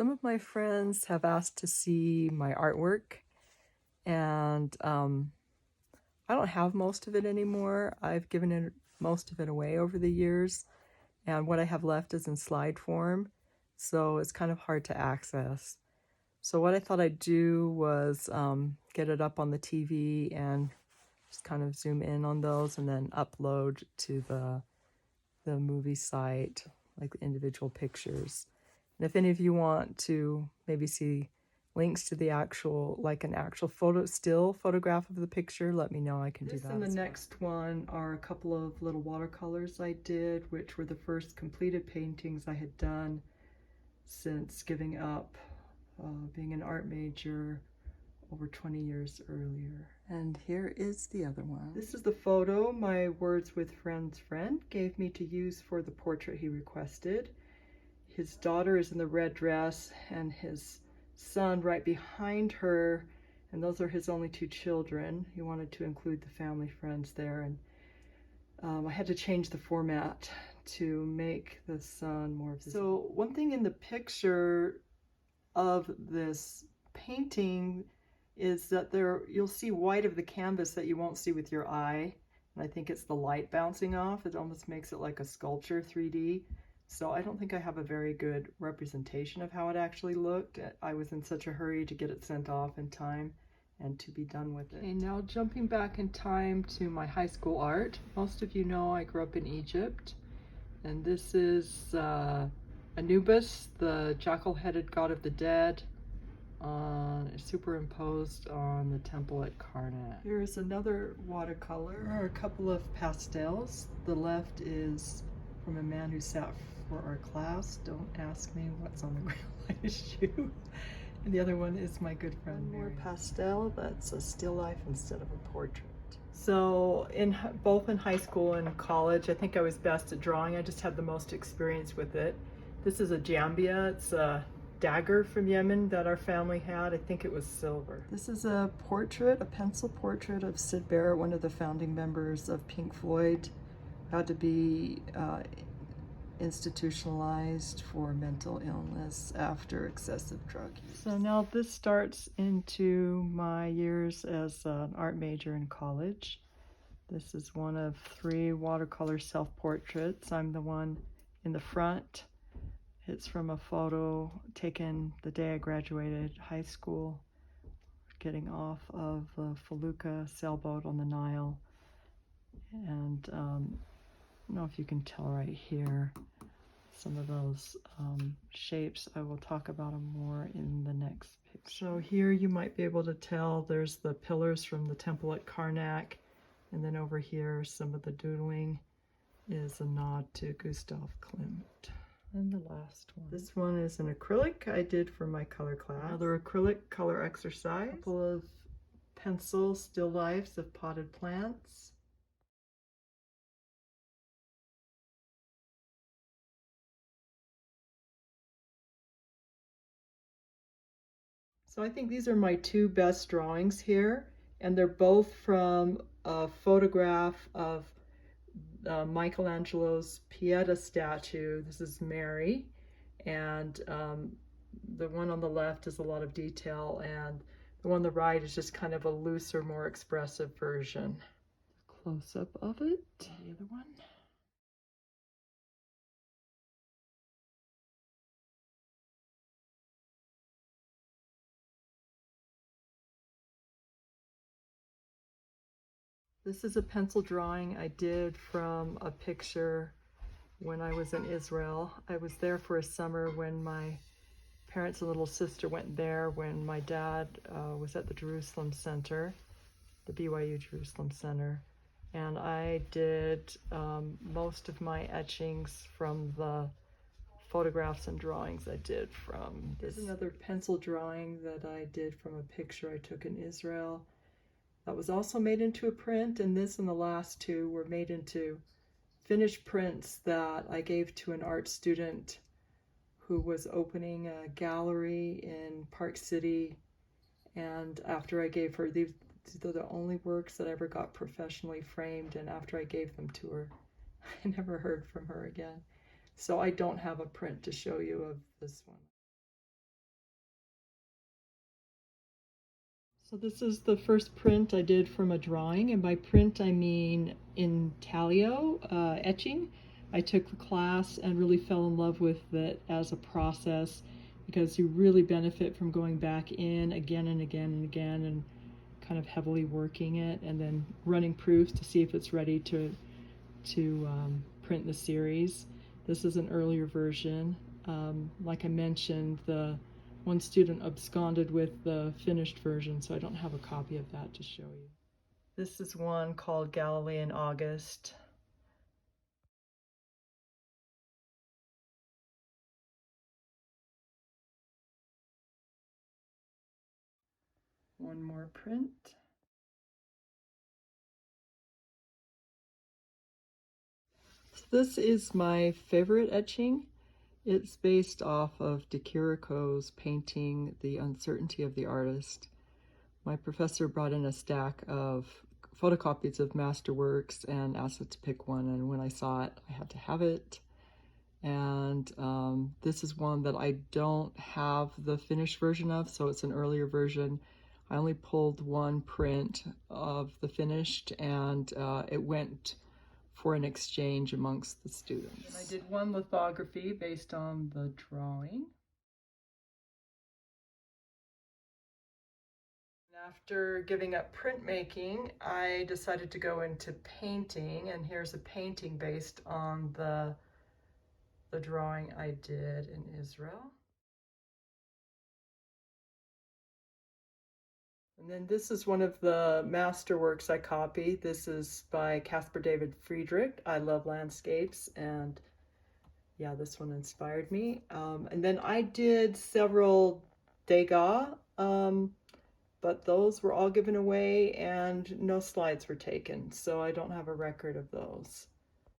Some of my friends have asked to see my artwork, and I don't have most of it anymore. I've given most of it away over the years, and what I have left is in slide form, so it's kind of hard to access. So what I thought I'd do was get it up on the TV and just kind of zoom in on those and then upload to the movie site, like the individual pictures. And if any of you want to maybe see links to the actual, like an actual still photograph of the picture, let me know. I can do that. And the next one are a couple of little watercolors I did, which were the first completed paintings I had done since giving up being an art major over 20 years earlier. And here is the other one. This is the photo my Words with Friends friend gave me to use for the portrait he requested. His daughter is in the red dress and his son right behind her, and those are his only two children. He wanted to include the family friends there, and I had to change the format to make the son more visible. So one thing in the picture of this painting is that you'll see white of the canvas that you won't see with your eye, and I think it's the light bouncing off. It almost makes it like a sculpture 3D. So I don't think I have a very good representation of how it actually looked. I was in such a hurry to get it sent off in time and to be done with it. Okay, now jumping back in time to my high school art. Most of you know I grew up in Egypt, and this is Anubis, the jackal-headed god of the dead, superimposed on the temple at Karnak. Here's another watercolor, or a couple of pastels. The left is from a man who sat for our class. Don't ask me what's on the ground like a shoe. And the other one is my good friend Mary. More pastel, that's a still life instead of a portrait. So both in high school and college, I think I was best at drawing. I just had the most experience with it. This is a jambia. It's a dagger from Yemen that our family had. I think it was silver. This is a portrait, a pencil portrait of Syd Barrett, one of the founding members of Pink Floyd. Had to be institutionalized for mental illness after excessive drug use. So now this starts into my years as an art major in college. This is one of 3 watercolor self-portraits. I'm the one in the front. It's from a photo taken the day I graduated high school, getting off of the Felucca sailboat on the Nile. And I don't know if you can tell right here some of those shapes. I will talk about them more in the next picture. So here you might be able to tell there's the pillars from the temple at Karnak, and then over here some of the doodling is a nod to Gustav Klimt. And the last one. This one is an acrylic I did for my color class. Another acrylic color exercise. A couple of pencil still lifes of potted plants. So I think these are my 2 best drawings here, and they're both from a photograph of Michelangelo's Pieta statue. This is Mary, and the one on the left is a lot of detail, and the one on the right is just kind of a looser, more expressive version. Close-up of it. The other one. This is a pencil drawing I did from a picture when I was in Israel. I was there for a summer when my parents and little sister went there when my dad was at the Jerusalem Center, the BYU Jerusalem Center. And I did most of my etchings from the photographs and drawings I did from this. Here's another pencil drawing that I did from a picture I took in Israel. That was also made into a print, and this and the last 2 were made into finished prints that I gave to an art student who was opening a gallery in Park City. And after I gave her, these are the only works that I ever got professionally framed, and after I gave them to her, I never heard from her again. So I don't have a print to show you of this one. So this is the first print I did from a drawing, and by print I mean intaglio, etching. I took the class and really fell in love with it as a process because you really benefit from going back in again and again and again and kind of heavily working it and then running proofs to see if it's ready to print the series. This is an earlier version. Like I mentioned, the one student absconded with the finished version, so I don't have a copy of that to show you. This is one called Galilee in August. One more print. So this is my favorite etching. It's based off of De Chirico's painting, The Uncertainty of the Artist. My professor brought in a stack of photocopies of masterworks and asked us to pick one, and when I saw it, I had to have it. And this is one that I don't have the finished version of, so it's an earlier version. I only pulled one print of the finished, and it went for an exchange amongst the students. And I did one lithography based on the drawing. After giving up printmaking, I decided to go into painting, and here's a painting based on the drawing I did in Israel. And then this is one of the masterworks I copied. This is by Caspar David Friedrich. I love landscapes, and yeah, this one inspired me. And then I did several Degas, but those were all given away and no slides were taken, so I don't have a record of those.